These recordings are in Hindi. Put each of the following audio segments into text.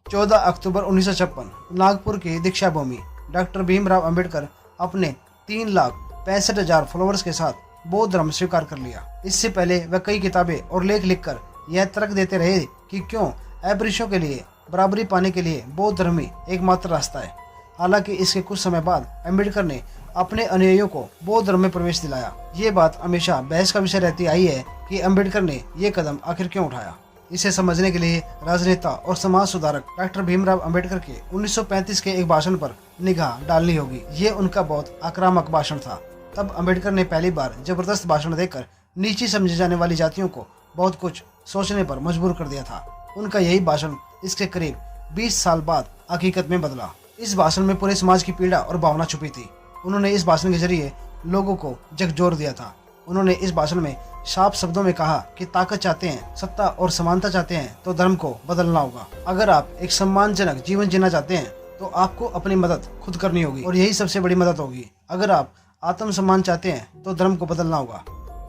14 अक्टूबर 1956 नागपुर की दीक्षा भूमि डॉक्टर भीमराव अंबेडकर अपने 3,65,000 फॉलोअर्स के साथ बौद्ध धर्म स्वीकार कर लिया। इससे पहले वह कई किताबें और लेख लिखकर यह तर्क देते रहे कि क्यों अपरिशों के लिए बराबरी पाने के लिए बौद्ध धर्म ही एकमात्र रास्ता है। हालांकि इसके कुछ समय बाद अंबेडकर ने अपने अनुयायियों को बौद्ध धर्म में प्रवेश दिलाया। ये बात हमेशा बहस का विषय रहती आई है कि अंबेडकर ने ये कदम आखिर क्यों उठाया। इसे समझने के लिए राजनेता और समाज सुधारक डॉक्टर भीमराव अंबेडकर के 1935 के एक भाषण पर निगाह डालनी होगी। ये उनका बहुत आक्रामक भाषण था। तब अंबेडकर ने पहली बार जबरदस्त भाषण देकर नीची समझे जाने वाली जातियों को बहुत कुछ सोचने पर मजबूर कर दिया था। उनका यही भाषण इसके करीब 20 साल बाद हकीकत में बदला। इस भाषण में पूरे समाज की पीड़ा और भावना छुपी थी। उन्होंने इस भाषण के जरिए लोगों को झकझोर दिया था। उन्होंने इस भाषण में साफ शब्दों में कहा कि ताकत चाहते हैं, सत्ता और समानता चाहते हैं तो धर्म को बदलना होगा। अगर आप एक सम्मानजनक जीवन जीना चाहते हैं तो आपको अपनी मदद खुद करनी होगी और यही सबसे बड़ी मदद होगी। अगर आप आत्मसम्मान चाहते हैं तो धर्म को बदलना होगा।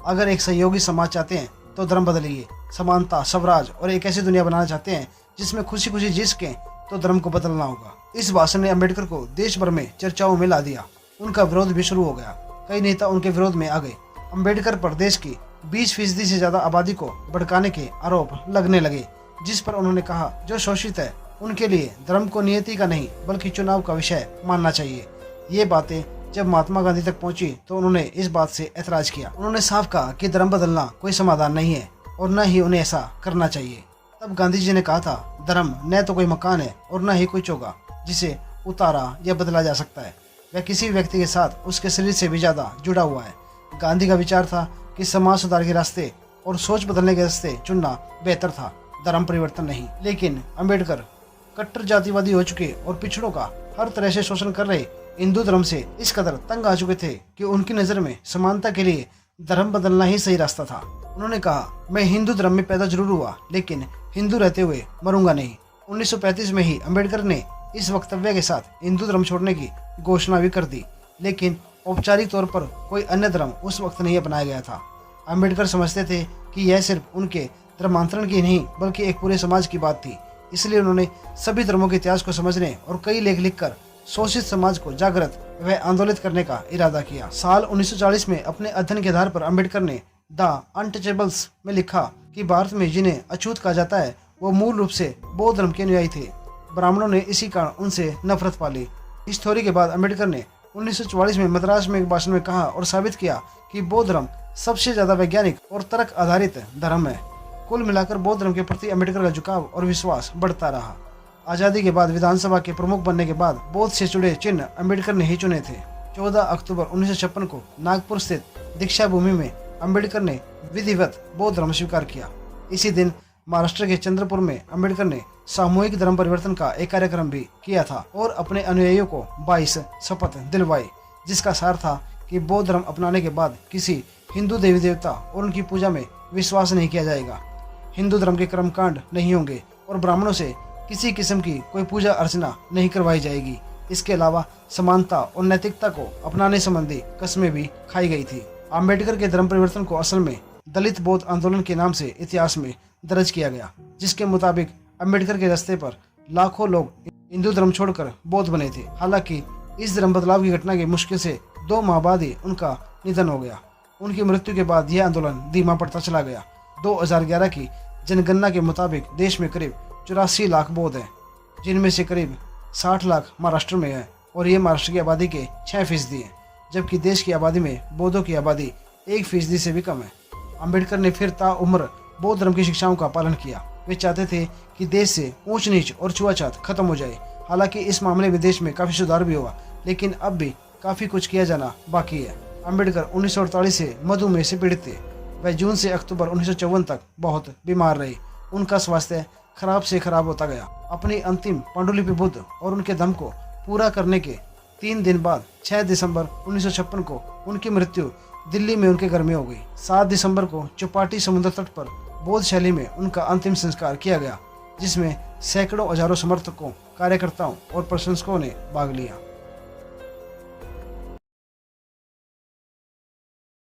अगर एक सहयोगी समाज चाहते हैं तो धर्म बदलिए। समानता, स्वराज और एक ऐसी दुनिया बनाना चाहते हैं जिसमें खुशी खुशी जी सकें तो धर्म को बदलना होगा। इस भाषण ने अंबेडकर को देश भर में चर्चाओं में ला दिया। उनका विरोध भी शुरू हो गया। कई नेता उनके विरोध में आ गए। अंबेडकर पर देश की 20% से ज्यादा आबादी को भड़काने के आरोप लगने लगे, जिस पर उन्होंने कहा जो शोषित है उनके लिए धर्म को नियति का नहीं बल्कि चुनाव का विषय मानना चाहिए। ये बातें जब महात्मा गांधी तक पहुंची तो उन्होंने इस बात से ऐतराज किया। उन्होंने साफ कहा कि धर्म बदलना कोई समाधान नहीं है और न ही उन्हें ऐसा करना चाहिए। तब गांधी जी ने कहा था, धर्म न तो कोई मकान है और न ही कोई चोगा जिसे उतारा या बदला जा सकता है। वह किसी व्यक्ति के साथ उसके शरीर से भी ज्यादा जुड़ा हुआ है। गांधी का विचार था कि समाज सुधार के रास्ते और सोच बदलने के रास्ते चुनना बेहतर था, धर्म परिवर्तन नहीं। लेकिन अंबेडकर कट्टर जातिवादी हो चुके और पिछड़ों का हर तरह से शोषण कर रहे हिंदू धर्म से इस कदर तंग आ चुके थे कि उनकी नजर में समानता के लिए धर्म बदलना ही सही रास्ता था। उन्होंने कहा, मैं हिंदू धर्म में पैदा जरूर हुआ लेकिन हिंदू रहते हुए मरूंगा नहीं। 1935 में ही अंबेडकर ने इस वक्तव्य के साथ हिंदू धर्म छोड़ने की घोषणा भी कर दी, लेकिन औपचारिक तौर पर कोई अन्य धर्म उस वक्त नहीं अपनाया गया था। अंबेडकर समझते थे कि यह सिर्फ उनके धर्मांतरण की नहीं बल्कि एक पूरे समाज की बात थी। इसलिए उन्होंने सभी धर्मों के इतिहास को समझने और कई लेख लिखकर शोषित समाज को जागृत व आंदोलित करने का इरादा किया। साल 1940 में अपने अध्ययन के आधार पर अंबेडकर ने द अनटचेबल्स में लिखा कि भारत में जिन्हें अछूत कहा जाता है वो मूल रूप से बौद्ध धर्म के अनुयायी थे। ब्राह्मणों ने इसी कारण उनसे नफरत पाली। इस थ्योरी के बाद अंबेडकर ने 1944 में मद्रास में एक भाषण में कहा और साबित किया कि बौद्ध धर्म सबसे ज्यादा वैज्ञानिक और तर्क आधारित धर्म है। कुल मिलाकर बौद्ध धर्म के प्रति अंबेडकर का झुकाव और विश्वास बढ़ता रहा। आजादी के बाद विधानसभा के प्रमुख बनने के बाद बौद्ध से जुड़े चिन्ह अंबेडकर ने ही चुने थे। 14 अक्टूबर 1956 को नागपुर स्थित दीक्षा भूमि में अंबेडकर ने विधिवत बौद्ध धर्म स्वीकार किया। इसी दिन महाराष्ट्र के चंद्रपुर में अंबेडकर ने सामूहिक धर्म परिवर्तन का एक कार्यक्रम भी किया था और अपने अनुयायियों को 22 शपथ दिलवाई, जिसका सार था कि बौद्ध धर्म अपनाने के बाद किसी हिंदू देवी देवता और उनकी पूजा में विश्वास नहीं किया जाएगा, हिंदू धर्म के कर्मकांड नहीं होंगे और ब्राह्मणों से किसी किस्म की कोई पूजा अर्चना नहीं करवाई जाएगी। इसके अलावा समानता और नैतिकता को अपनाने संबंधी कस्में भी खाई गई थी। अंबेडकर के धर्म परिवर्तन को असल में दलित बौद्ध आंदोलन के नाम से इतिहास में दर्ज किया गया, जिसके मुताबिक अंबेडकर के रास्ते पर लाखों लोग हिंदू धर्म छोड़कर बौद्ध बने थे। हालांकि इस धर्म बदलाव की घटना के मुश्किल से 2 माह बाद ही उनका निधन हो गया। उनकी मृत्यु के बाद यह आंदोलन धीमा पड़ता चला गया। 2011 की जनगणना के मुताबिक देश में करीब 84 लाख बौद्ध हैं, जिनमें से करीब 60 लाख महाराष्ट्र में है और ये महाराष्ट्र की आबादी के 6% है, जबकि देश की आबादी में बौद्धों की आबादी 1% से भी कम है। अंबेडकर ने फिर ताउम्र बौद्ध धर्म की शिक्षाओं का पालन किया। वे चाहते थे कि देश से ऊंच नीच और छुआछूत खत्म हो जाए। हालांकि इस मामले में देश में काफी सुधार भी हुआ, लेकिन अब भी काफी कुछ किया जाना बाकी है। अंबेडकर 1948 से मधुमेह से पीड़ित थे। वह जून से अक्टूबर 1954 तक बहुत बीमार रहे। उनका स्वास्थ्य खराब से खराब होता गया। अपनी अंतिम पांडुलिपि बुद्ध और उनके धम्म को पूरा करने के 3 दिन बाद 6 दिसंबर 1956 को उनकी मृत्यु दिल्ली में उनके घर में हो गई। 7 दिसंबर को चौपाटी समुद्र तट पर बौद्ध शैली में उनका अंतिम संस्कार किया गया, जिसमें सैकड़ों हजारों समर्थकों, कार्यकर्ताओं और प्रशंसकों ने भाग लिया।